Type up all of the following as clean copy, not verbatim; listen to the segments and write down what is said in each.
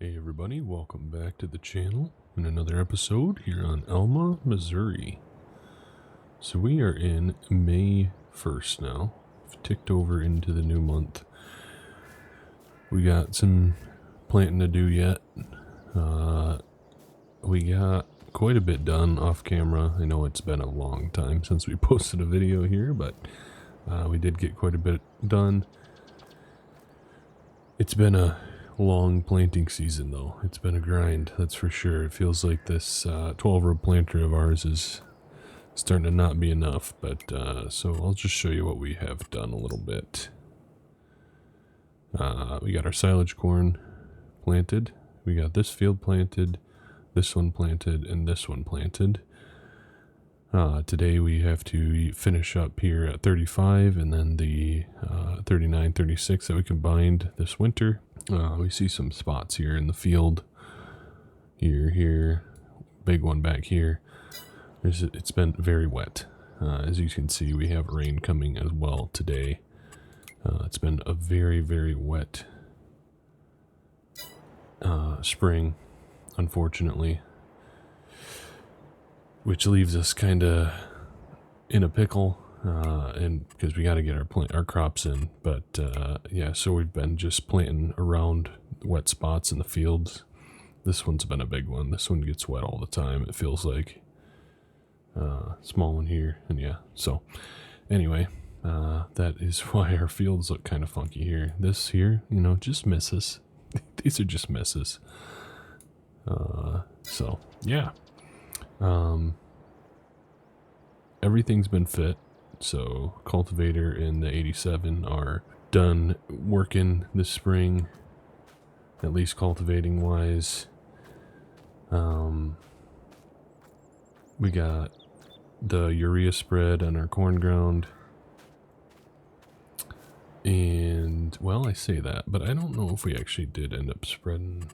Hey everybody, welcome back to the channel in another episode here on Alma, Missouri. So we are in May 1st now. We've ticked over into the new month. We got some planting to do yet. We got quite a bit done off camera. I know it's been a long time since we posted a video here, but we did get quite a bit done. It's been a long planting season though. It's been a grind, that's for sure. It feels like this 12-row planter of ours is starting to not be enough, but so I'll just show you what we have done a little bit. We got our silage corn planted. We got this field planted, this one planted, and this one planted. Today we have to finish up here at 35 and then the 39, 36 that we combined this winter. We see some spots here in the field. Here, big one back here. It's been very wet. As you can see, we have rain coming as well today. It's been a very, very wet spring, unfortunately. Which leaves us kind of in a pickle, and because we got to get our crops in. But yeah, so we've been just planting around wet spots in the fields. This one's been a big one. This one gets wet all the time, it feels like. Small one here, and yeah. So anyway, that is why our fields look kind of funky here. This here, you know, just misses. These are just misses. So yeah. Everything's been fit, so cultivator and the 87 are done working this spring, at least cultivating wise. We got the urea spread on our corn ground, and well, I say that, but I don't know if we actually did end up spreading.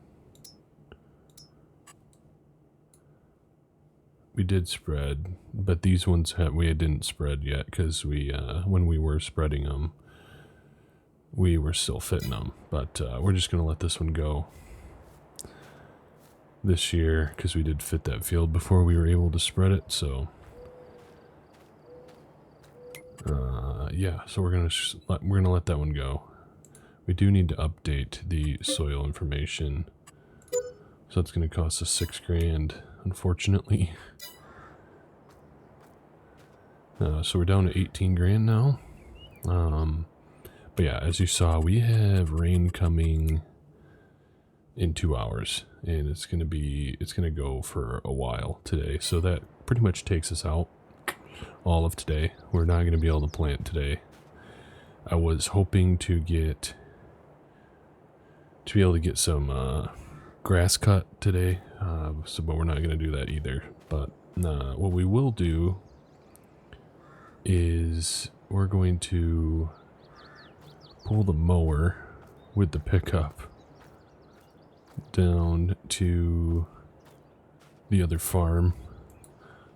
We did spread, but these ones we didn't spread yet because we when we were spreading them, we were still fitting them. But we're just gonna let this one go this year because we did fit that field before we were able to spread it. So yeah, so we're gonna let that one go. We do need to update the soil information, so it's gonna cost us $6,000. Unfortunately. So we're down to 18 grand now. But yeah, as you saw, we have rain coming in 2 hours, and it's gonna go for a while today. So that pretty much takes us out all of today. We're not gonna be able to plant today. I was hoping to be able to get some grass cut today, but we're not going to do that either. But what we will do is we're going to pull the mower with the pickup down to the other farm.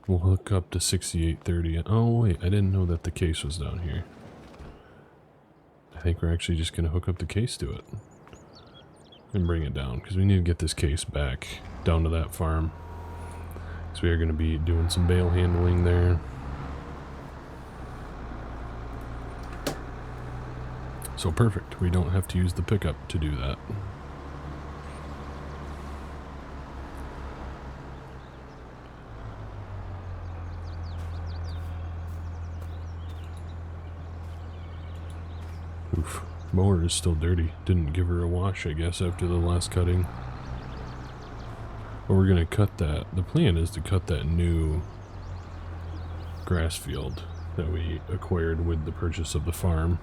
We'll hook up to 6830. Oh wait, I didn't know that the case was down here. I think we're actually just going to hook up the case to it and bring it down, because we need to get this case back down to that farm. So we are going to be doing some bale handling there. So perfect, we don't have to use the pickup to do that. Oof. Mower is still dirty. Didn't give her a wash, I guess, after the last cutting. But we're going to cut that. The plan is to cut that new grass field that we acquired with the purchase of the farm.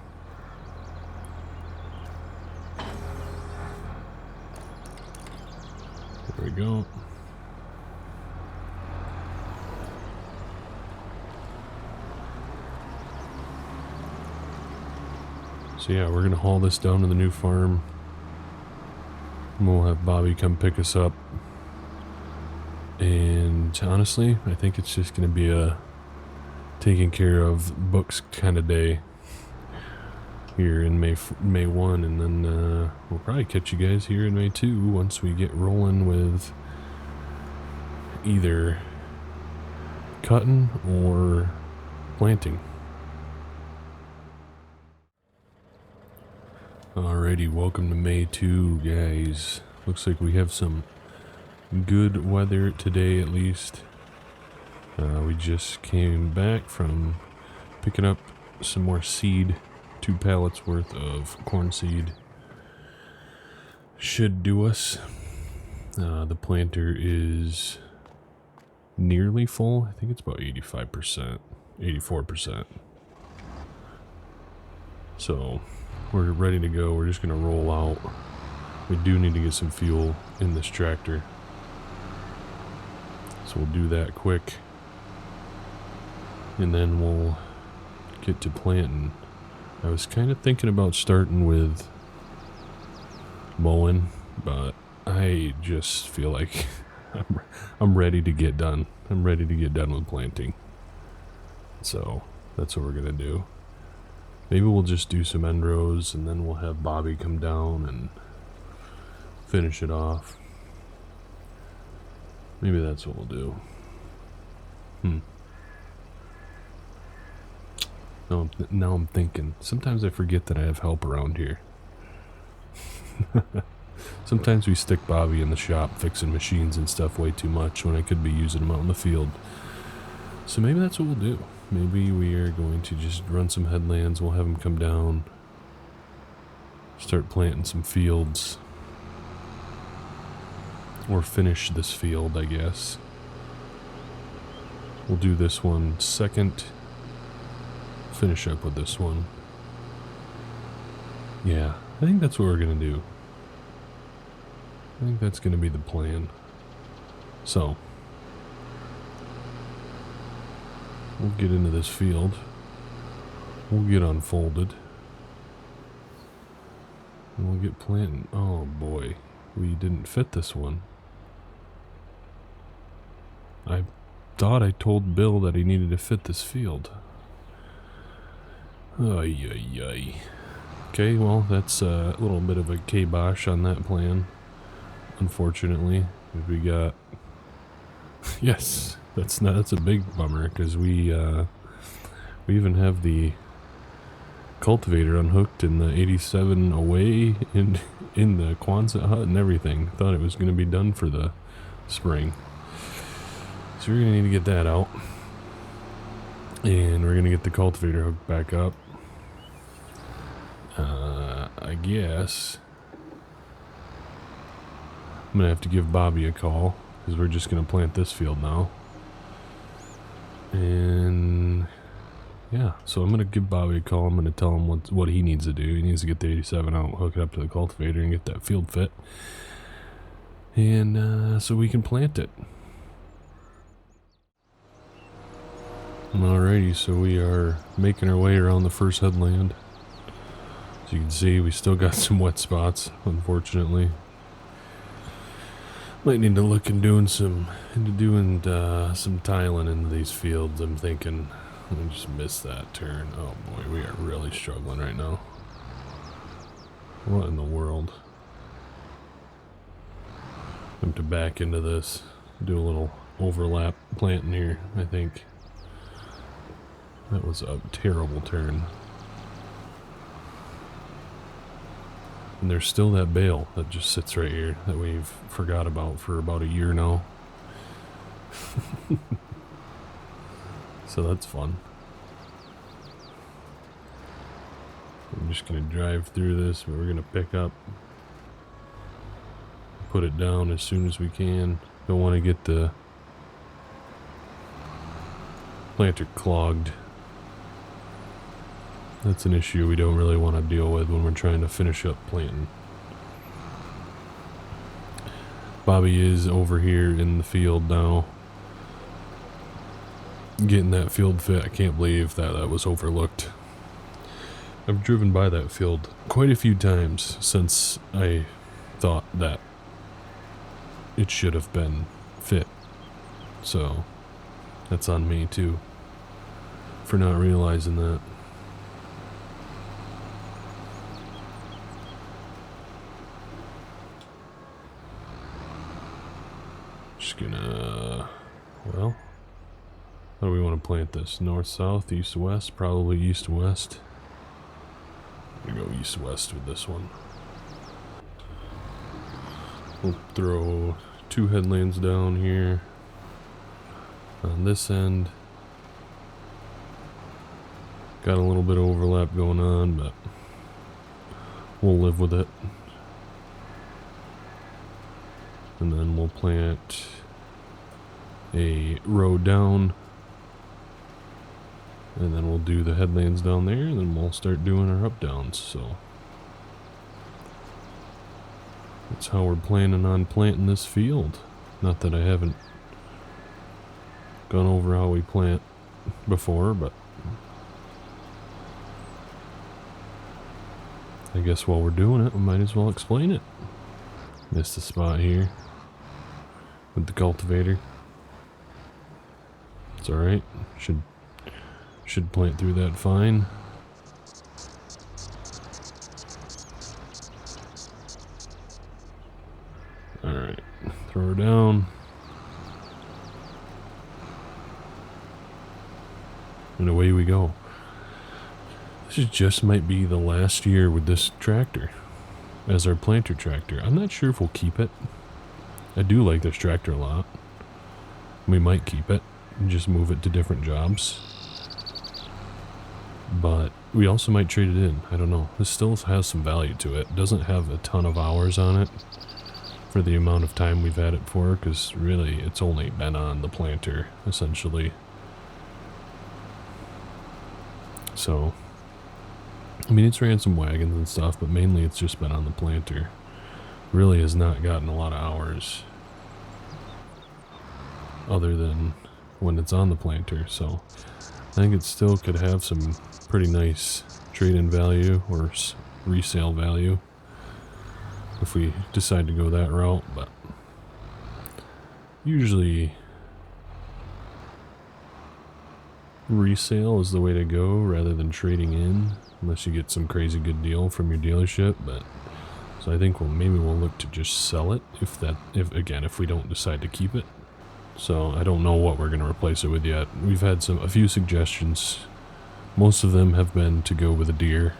There we go. So yeah, we're gonna haul this down to the new farm. And we'll have Bobby come pick us up. And honestly, I think it's just gonna be a taking care of books kind of day. here in May 1, and then we'll probably catch you guys here in May 2 once we get rolling with either cutting or planting. Alrighty, welcome to May 2, guys. Looks like we have some good weather today, at least. We just came back from picking up some more seed, 2 pallets worth of corn seed. Should do us. The planter is nearly full. I think it's about 85%, 84%. So we're ready to go. We're just going to roll out. We do need to get some fuel in this tractor, so we'll do that quick, and then we'll get to planting. I was kind of thinking about starting with mowing, but I just feel like I'm ready to get done. I'm ready to get done with planting. So that's what we're gonna do. Maybe we'll just do some end rows, and then we'll have Bobby come down and finish it off. Maybe that's what we'll do. Now I'm thinking. Sometimes I forget that I have help around here. Sometimes we stick Bobby in the shop fixing machines and stuff way too much when I could be using him out in the field. So maybe that's what we'll do. Maybe we are going to just run some headlands. We'll have him come down, start planting some fields, or finish this field, I guess. We'll do this one second, finish up with this one. Yeah, I think that's what we're gonna do. I think that's gonna be the plan. So we'll get into this field. We'll get unfolded. And we'll get planting. Oh boy, we didn't fit this one. I thought I told Bill that he needed to fit this field. Ay, ay, ay. Okay, well, that's a little bit of a kibosh on that plan, unfortunately. We got... Yes, that's a big bummer, because we even have the cultivator unhooked in the 87 away in the Quonset hut and everything. Thought it was going to be done for the spring. So we're going to need to get that out. And we're going to get the cultivator hooked back up. I guess I'm going to have to give Bobby a call, because we're just going to plant this field now. And yeah, so I'm going to give Bobby a call. I'm going to tell him what he needs to do. He needs to get the 87 out, hook it up to the cultivator, and get that field fit. And so we can plant it. Alrighty, so we are making our way around the first headland. As you can see, we still got some wet spots, unfortunately. Might need to look into doing some tiling into these fields. I'm thinking. I just missed that turn. Oh boy, we are really struggling right now. What in the world? I have to back into this, do a little overlap planting here, I think. That was a terrible turn. And there's still that bale that just sits right here that we've forgot about for about a year now. So that's fun. I'm just going to drive through this, but we're going to pick up, put it down as soon as we can. Don't want to get the planter clogged. That's an issue we don't really want to deal with when we're trying to finish up planting. Bobby is over here in the field now, getting that field fit. I can't believe that was overlooked. I've driven by that field quite a few times since I thought that it should have been fit. So that's on me too for not realizing that. just gonna, well, how do we want to plant this? North, south, east, west? Probably east, west. I'm gonna go east, west with this one. We'll throw 2 headlands down here on this end. Got a little bit of overlap going on, but we'll live with it. And then we'll plant a row down, and then we'll do the headlands down there, and then we'll start doing our up downs. So that's how we're planning on planting this field. Not that I haven't gone over how we plant before, but I guess while we're doing it, we might as well explain it. Missed a spot here with the cultivator. It's alright. Should plant through that fine. Alright. Throw her down. And away we go. This just might be the last year with this tractor as our planter tractor. I'm not sure if we'll keep it. I do like this tractor a lot. We might keep it and just move it to different jobs. But we also might trade it in. I don't know. This still has some value to it. Doesn't have a ton of hours on it for the amount of time we've had it for, because really it's only been on the planter, essentially. So, I mean, it's ran some wagons and stuff, but mainly it's just been on the planter. Really has not gotten a lot of hours other than when it's on the planter. So I think it still could have some pretty nice trade-in value or resale value if we decide to go that route. But usually resale is the way to go rather than trading in, unless you get some crazy good deal from your dealership. But so I think maybe we'll look to just sell it if we don't decide to keep it. So I don't know what we're going to replace it with yet. We've had a few suggestions. Most of them have been to go with a deer,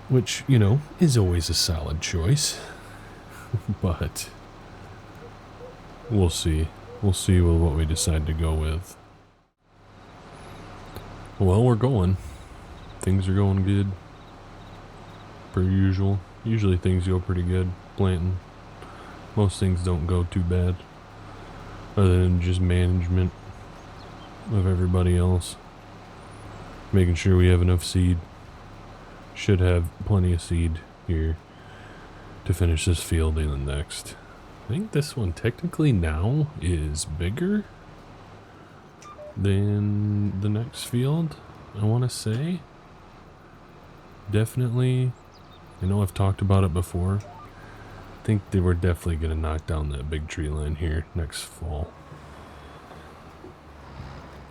which, you know, is always a solid choice. But we'll see. We'll see with what we decide to go with. Well, we're going. Things are going good. Per usual. Usually things go pretty good. Planting. Most things don't go too bad. Other than just management of everybody else. Making sure we have enough seed. Should have plenty of seed here to finish this field in the next. I think this one technically now is bigger than the next field, I want to say. Definitely. I know I've talked about it before. I think they were definitely going to knock down that big tree line here next fall.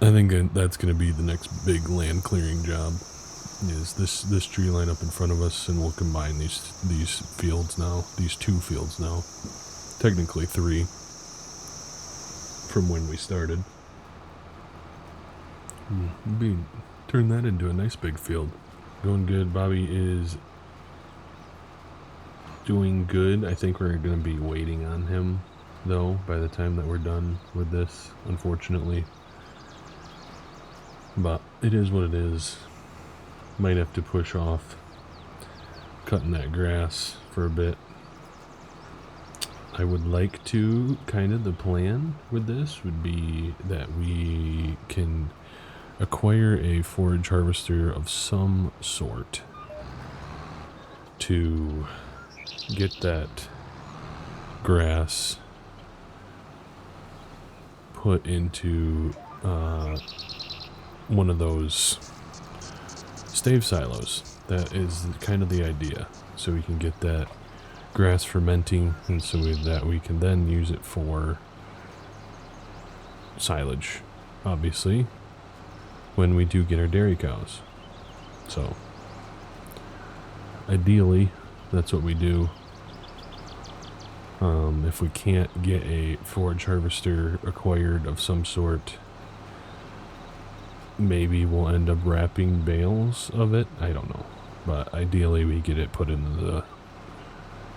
I think that's going to be the next big land clearing job. Is this tree line up in front of us, and we'll combine these fields now. These 2 fields now. Technically 3 from when we started. Turn that into a nice big field. Going good. Bobby is doing good. I think we're going to be waiting on him, though, by the time that we're done with this, unfortunately. But it is what it is. Might have to push off cutting that grass for a bit. I would like to, the plan with this would be that we can acquire a forage harvester of some sort to get that grass put into one of those stave silos. That is kind of the idea. So we can get that grass fermenting, and so that we can then use it for silage, obviously, when we do get our dairy cows. So ideally that's what we do. If we can't get a forage harvester acquired of some sort, maybe we'll end up wrapping bales of it. I don't know, but ideally we get it put into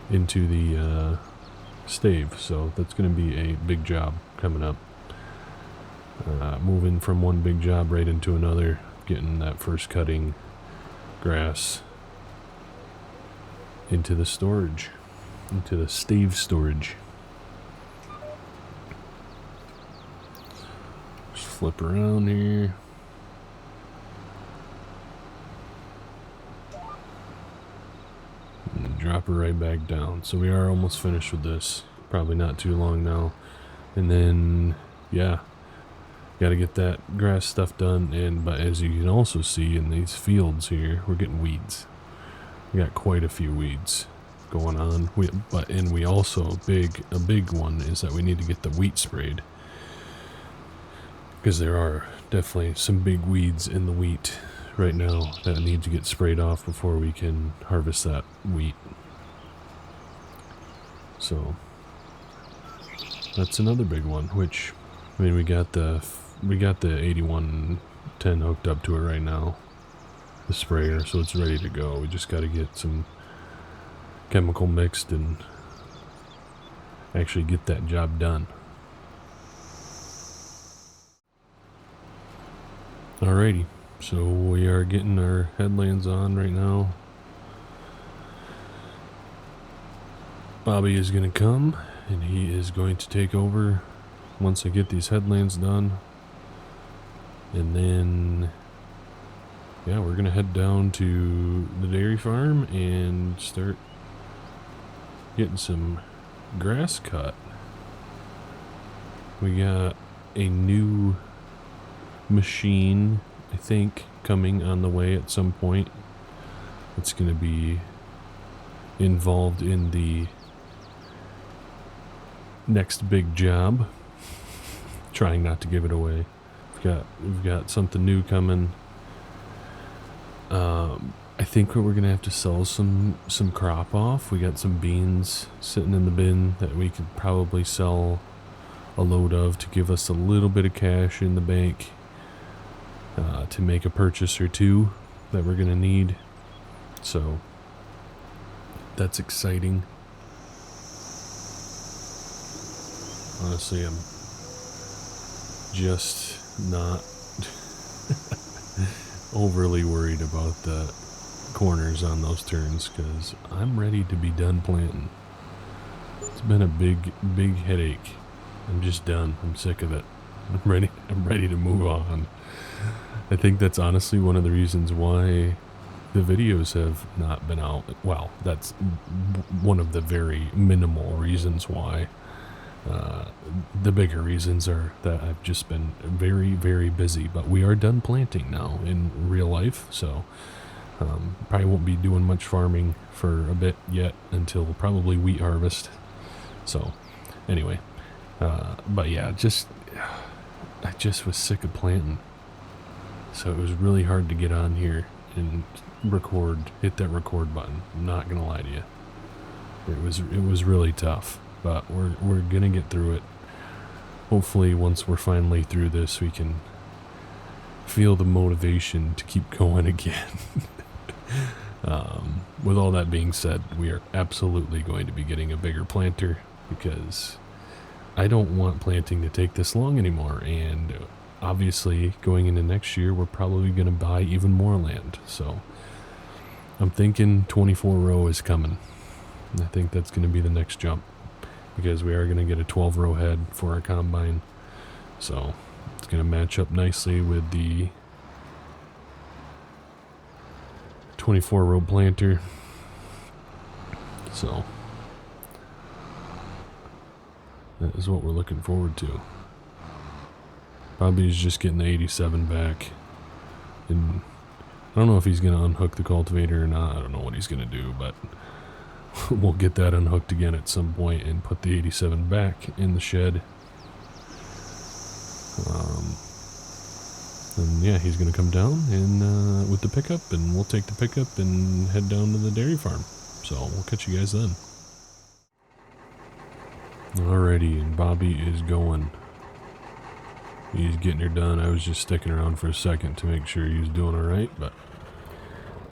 the stave. So that's going to be a big job coming up. Moving from one big job right into another, getting that first cutting grass into the storage, into the stave storage. Just flip around here. And drop her right back down. So we are almost finished with this. Probably not too long now. And then, yeah, got to get that grass stuff done. But as you can also see in these fields here, we're getting weeds. We got quite a few weeds going on. We also a big one is that we need to get the wheat sprayed, because there are definitely some big weeds in the wheat right now that need to get sprayed off before we can harvest that wheat. So that's another big one. Which, I mean, we got the 8110 hooked up to it right now, the sprayer, so it's ready to go. We just got to get some chemical mixed and actually get that job done. Alrighty, so we are getting our headlands on right now. Bobby is going to come and he is going to take over once I get these headlands done. And then, yeah, we're going to head down to the dairy farm and start getting some grass cut. We got a new machine, I think, coming on the way at some point. It's going to be involved in the next big job. Trying not to give it away. We've got something new coming. I think we're gonna have to sell some crop off. We got some beans sitting in the bin that we could probably sell a load of to give us a little bit of cash in the bank to make a purchase or two that we're gonna need. So that's exciting. Honestly, I'm just not overly worried about the corners on those turns, because I'm ready to be done planting. It's been a big headache. I'm just done. I'm sick of it. I'm ready to move on. I think that's honestly one of the reasons why the videos have not been out. Well, that's one of the very minimal reasons why. The bigger reasons are that I've just been very busy, but we are done planting now in real life, so probably won't be doing much farming for a bit yet until probably wheat harvest. So anyway, but yeah, I just was sick of planting, so it was really hard to get on here and hit that record button. I'm not gonna lie to you, it was really tough. But we're gonna get through it. Hopefully, once we're finally through this, we can feel the motivation to keep going again. With all that being said, we are absolutely going to be getting a bigger planter, because I don't want planting to take this long anymore. And obviously, going into next year, we're probably going to buy even more land. So I'm thinking 24 row is coming. I think that's going to be the next jump, because we are going to get a 12 row head for our combine. So it's going to match up nicely with the 24 row planter. So that is what we're looking forward to. Bobby's just getting the 87 back, and I don't know if he's going to unhook the cultivator or not. I don't know what he's going to do, but we'll get that unhooked again at some point and put the 87 back in the shed. And yeah, he's going to come down and with the pickup, and we'll take the pickup and head down to the dairy farm. So we'll catch you guys then. Alrighty, and Bobby is going. He's getting her done. I was just sticking around for a second to make sure he was doing alright, but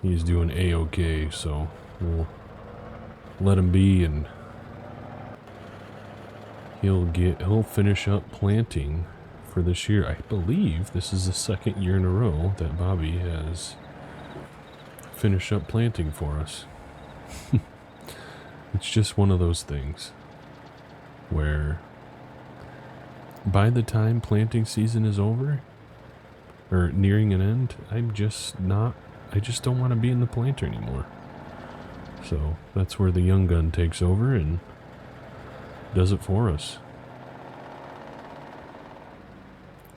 he's doing A-okay, so we'll let him be, and he'll finish up planting for this year. I believe this is the second year in a row that Bobby has finished up planting for us. It's just one of those things where by the time planting season is over or nearing an end, I just don't want to be in the planter anymore. So that's where the young gun takes over and does it for us.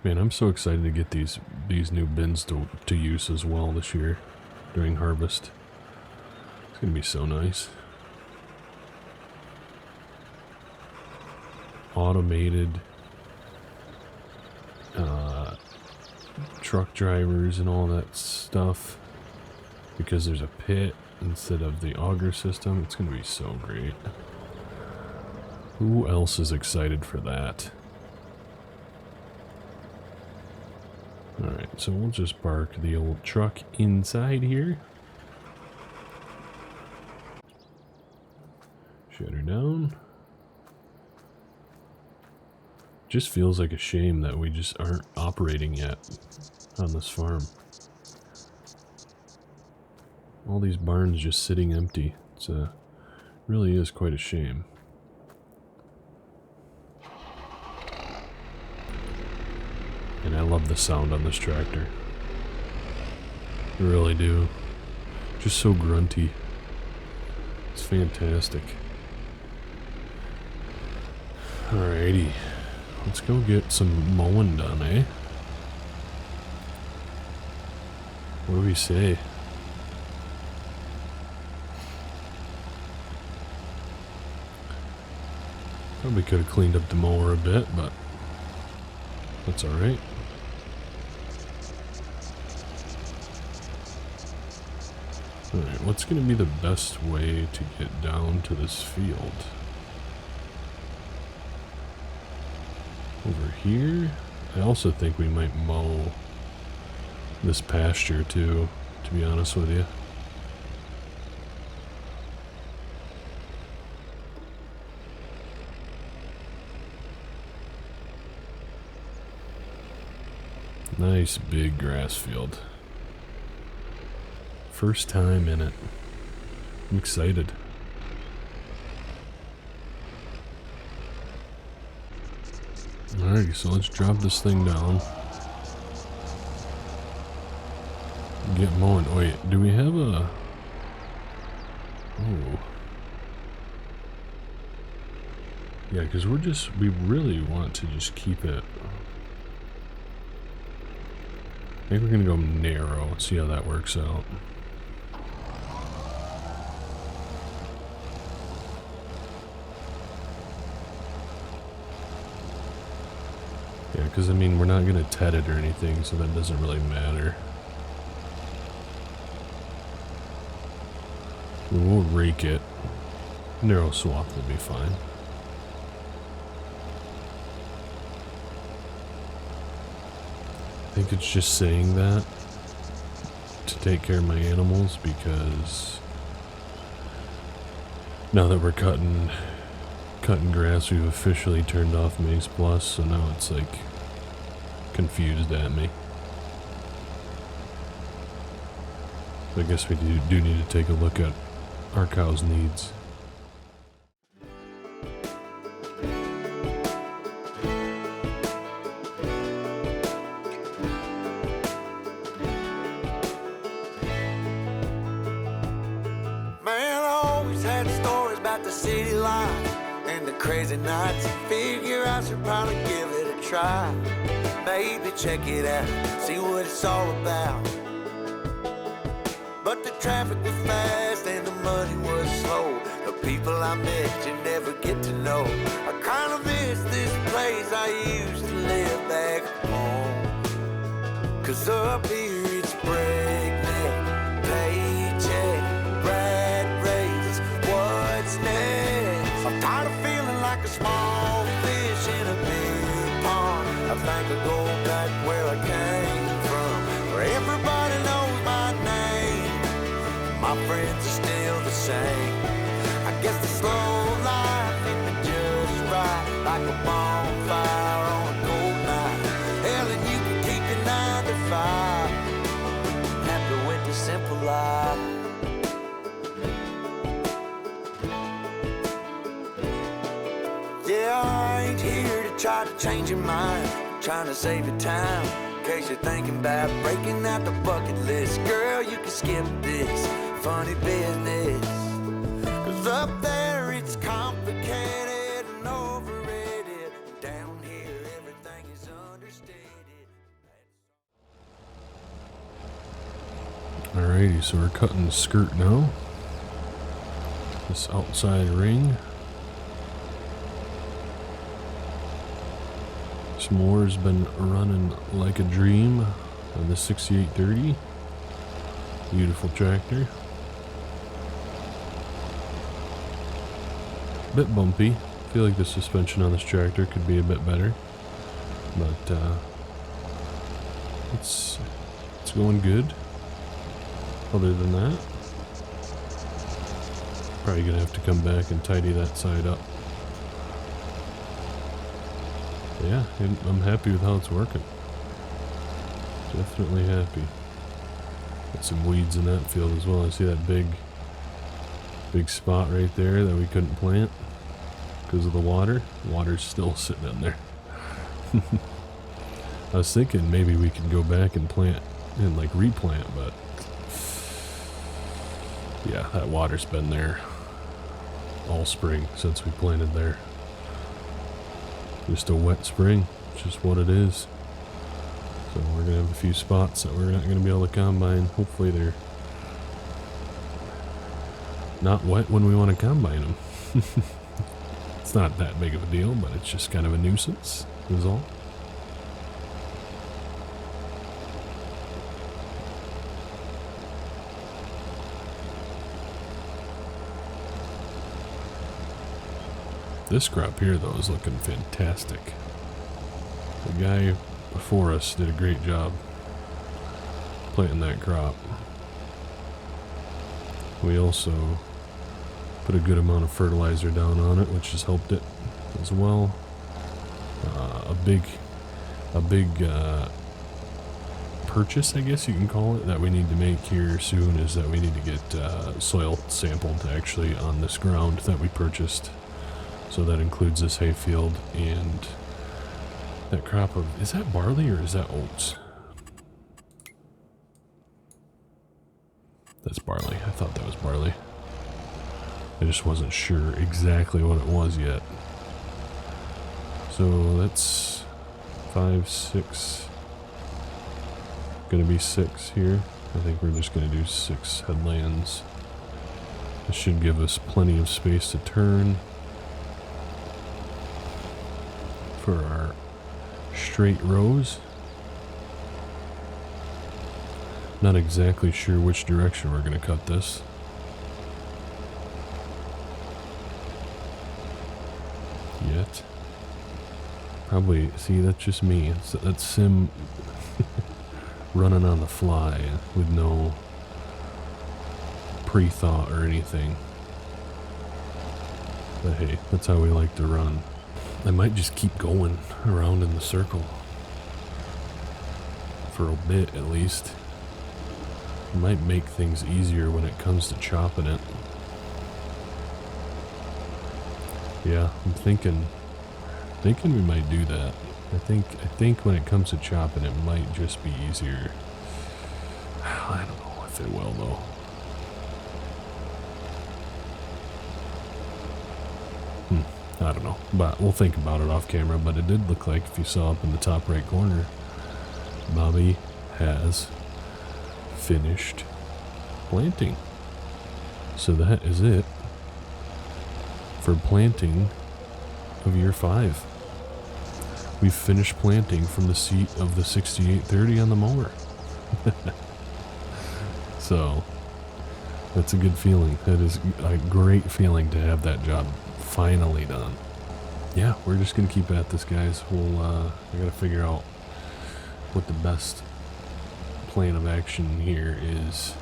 Man, I'm so excited to get these new bins to use as well this year during harvest. It's gonna be so nice. Automated truck drivers and all that stuff, because there's a pit instead of the auger system. It's gonna be so great. Who else is excited for that? Alright, so we'll just park the old truck inside here. Shut her down. Just feels like a shame that we just aren't operating yet on this farm. All these barns just sitting empty. It's really is quite a shame. And I love the sound on this tractor. I really do. Just so grunty. It's fantastic. Alrighty. Let's go get some mowing done, eh? What do we say? Probably could have cleaned up the mower a bit, but that's alright. Alright, what's going to be the best way to get down to this field? Over here? I also think we might mow this pasture too, to be honest with you. Nice big grass field. First time in it. I'm excited. Alrighty, so let's drop this thing down. Get mowing. Wait, do we have a... Oh. Yeah, because we really want to just keep it... I think we're going to go narrow, see how that works out. Yeah, because I mean, we're not going to ted it or anything, so that doesn't really matter. We'll rake it. Narrow swath will be fine. I think it's just saying that to take care of my animals, because now that we're cutting grass, we've officially turned off Maze Plus, so now it's like confused at me. I guess we do need to take a look at our cows' needs. City life and the crazy nights. Figure I should probably give it a try. Maybe check it out, see what it's all about. But the traffic was fast and the money was slow. The people I met you never get to know. I kinda miss this place I used to live back home. Cause up here it's breakneck, paycheck, rat races, what's next? I'm tired of feeling like like a small fish in a big pond. I think I go back where I came from, where everybody knows my name. My friends are still the same. I guess the slow life hit me just right, like a bonfire on a cold night. Hell, and you can keep your 9 to 5. Happy with the simple life. Yeah, I ain't here to try to change your mind, trying to save your time, in case you're thinking about breaking out the bucket list. Girl, you can skip this funny business, 'cause up there it's complicated and overrated. Down here everything is understated. Alrighty, so we're cutting the skirt now. This outside ring. This mower's been running like a dream on the 6830. Beautiful tractor. Bit bumpy. I feel like the suspension on this tractor could be a bit better, but it's going good. Other than that, probably gonna have to come back and tidy that side up. Yeah, I'm happy with how it's working. Definitely happy. Got some weeds in that field as well. I see that big spot right there that we couldn't plant because of the water. Water's still sitting in there. I was thinking maybe we could go back and plant and like replant, but yeah, that water's been there all spring since we planted there. Just a wet spring, it's just what it is. So we're gonna have a few spots that we're not gonna be able to combine. Hopefully they're not wet when we want to combine them. It's not that big of a deal, but it's just kind of a nuisance, is all. This crop here, though, is looking fantastic. The guy before us did a great job planting that crop. We also put a good amount of fertilizer down on it, which has helped it as well. A big purchase, I guess you can call it, that we need to make here soon is that we need to get soil sampled actually on this ground that we purchased. So that includes this hayfield and that crop of, is that barley or is that oats? That's barley. I thought that was barley. I just wasn't sure exactly what it was yet. So that's 5, 6. Gonna be 6 here. I think we're just gonna do 6 headlands. This should give us plenty of space to turn for our straight rows. Not exactly sure which direction we're going to cut this. Yet. Probably, see, that's just me. That's Sim running on the fly with no pre-thought or anything. But hey, that's how we like to run. I might just keep going around in the circle for a bit at least. It might make things easier when it comes to chopping it. Yeah, I'm thinking we might do that. I think when it comes to chopping it might just be easier. I don't know if it will though. I don't know, but we'll think about it off camera. But it did look like, if you saw up in the top right corner, Bobby has finished planting. So that is it for planting of year 5. We've finished planting from the seat of the 6830 on the mower. So that's a good feeling. That is a great feeling to have that job finally done. yeah, we're just gonna keep at this, guys. We'll I gotta figure out what the best plan of action here is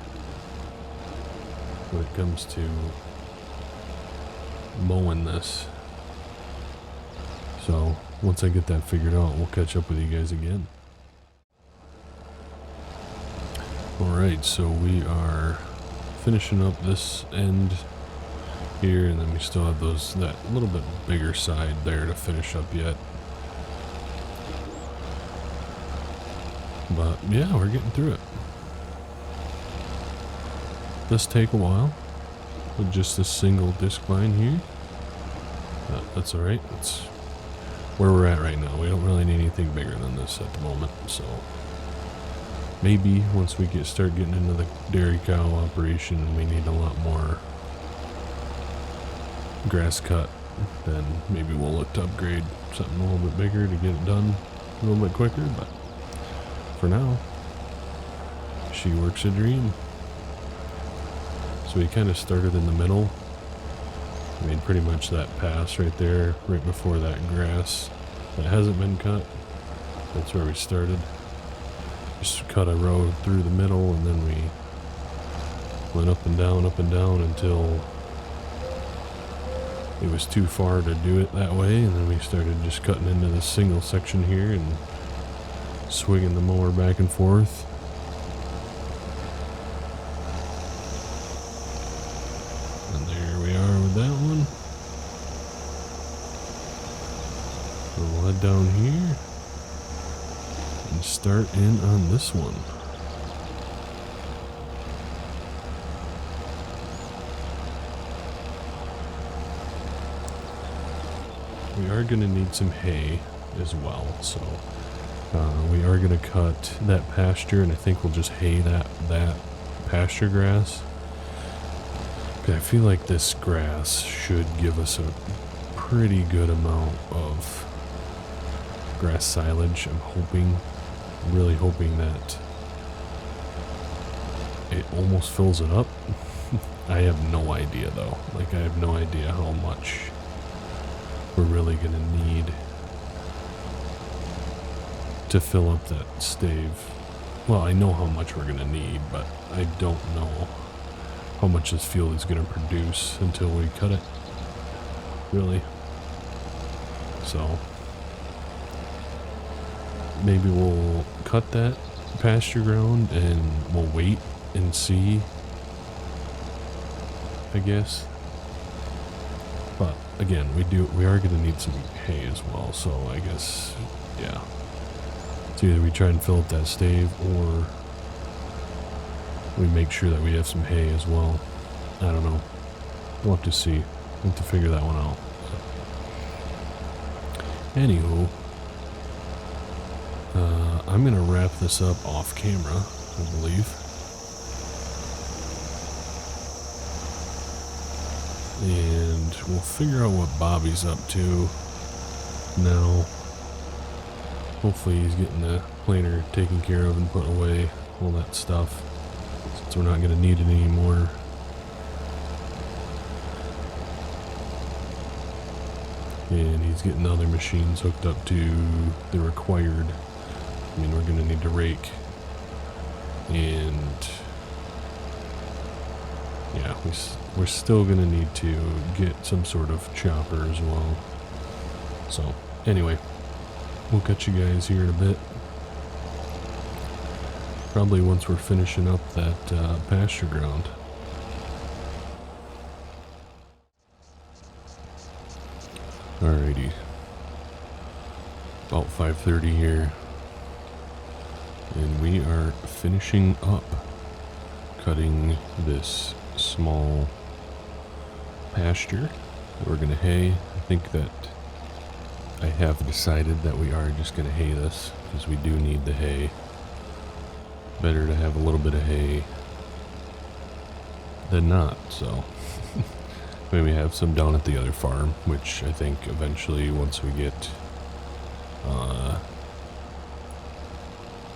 when it comes to mowing this. So once I get that figured out, we'll catch up with you guys again. Alright, so we are finishing up this end here, and then we still have that little bit bigger side there to finish up yet. But yeah, we're getting through it. This take a while with just a single disc line here. That's alright. That's where we're at right now. We don't really need anything bigger than this at the moment, so maybe once we start getting into the dairy cow operation, we need a lot more grass cut, then maybe we'll look to upgrade something a little bit bigger to get it done a little bit quicker. But for now, she works a dream. So we kind of started in the middle. I mean, pretty much that pass right there, right before that grass that hasn't been cut. That's where we started. Just cut a road through the middle, and then we went up and down until it was too far to do it that way, and then we started just cutting into this single section here and swinging the mower back and forth. And there we are with that one. So we'll head down here and start in on this one. We are going to need some hay as well, so we are going to cut that pasture, and I think we'll just hay that pasture grass. I feel like this grass should give us a pretty good amount of grass silage. I'm really hoping that it almost fills it up. I have no idea though. Like, I have no idea how much we're really gonna need to fill up that stave. Well, I know how much we're gonna need, but I don't know how much this field is gonna produce until we cut it, really. So maybe we'll cut that pasture ground and we'll wait and see, I guess. But again, we are going to need some hay as well, so I guess, yeah. It's either we try and fill up that stave, or we make sure that we have some hay as well. I don't know. We'll have to see. We'll have to figure that one out. Anywho, I'm going to wrap this up off camera, I believe. And we'll figure out what Bobby's up to now. Hopefully he's getting the planter taken care of and put away, all that stuff, since we're not going to need it anymore. And he's getting the other machines hooked up to the required. I mean, we're going to need to rake. And yeah, we're still going to need to get some sort of chopper as well. So anyway, we'll catch you guys here in a bit. Probably once we're finishing up that pasture ground. Alrighty. About 5:30 here. And we are finishing up cutting this small pasture that we're going to hay. I think that I have decided that we are just going to hay this, because we do need the hay. Better to have a little bit of hay than not, so maybe we have some down at the other farm, which I think eventually, once we get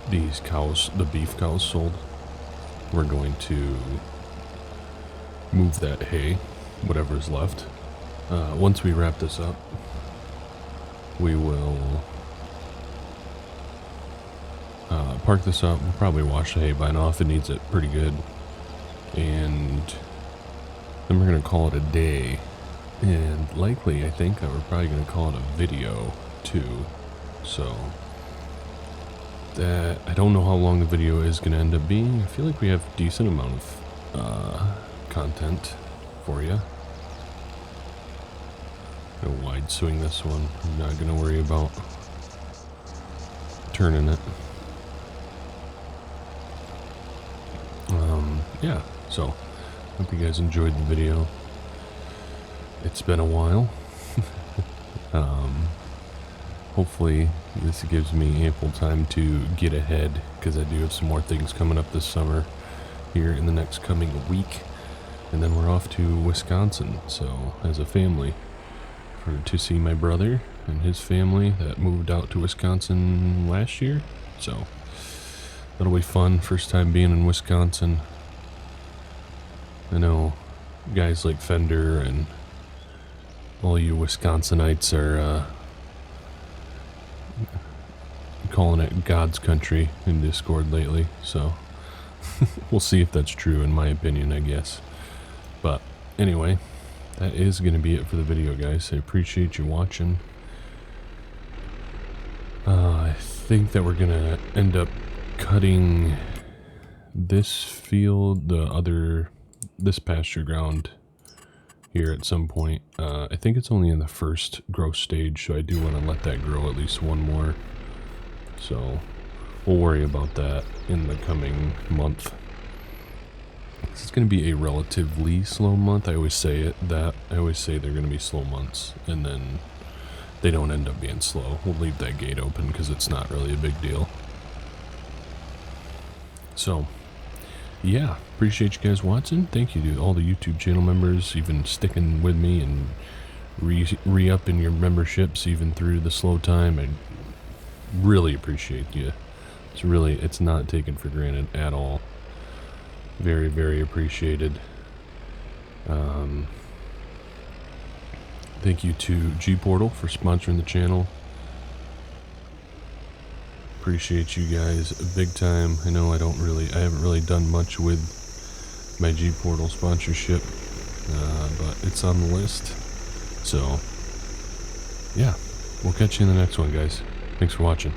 these cows, the beef cows, sold, we're going to move that hay, whatever's left. Once we wrap this up, we will park this up. We'll probably wash the hay by now if it needs it pretty good. And then we're going to call it a day. And likely, I think that we're probably going to call it a video too. So that, I don't know how long the video is going to end up being. I feel like we have a decent amount of content for you. I'm gonna wide swing this one. I'm not going to worry about turning it. Yeah, so hope you guys enjoyed the video. It's been a while. Hopefully this gives me ample time to get ahead, because I do have some more things coming up this summer here in the next coming week, and then we're off to Wisconsin, so as a family, to see my brother and his family that moved out to Wisconsin last year. So that'll be fun. First time being in Wisconsin. I know guys like Fender and all you Wisconsinites are calling it God's country in Discord lately, so we'll see if that's true, in my opinion, I guess. But anyway, that is going to be it for the video, guys. I appreciate you watching. I think that we're going to end up cutting this field, this pasture ground here at some point. I think it's only in the first growth stage, so I do want to let that grow at least one more. So we'll worry about that in the coming month. It's going to be a relatively slow month. I always say that. I always say they're going to be slow months, and then they don't end up being slow. We'll leave that gate open because it's not really a big deal. So yeah, appreciate you guys watching. Thank you to all the YouTube channel members, even sticking with me and re-upping your memberships even through the slow time. I really appreciate you. It's not taken for granted at all. Very, very appreciated. Thank you to G-Portal for sponsoring the channel. Appreciate you guys big time. I know I haven't really done much with my G-Portal sponsorship, but it's on the list. So yeah, we'll catch you in the next one, guys. Thanks for watching.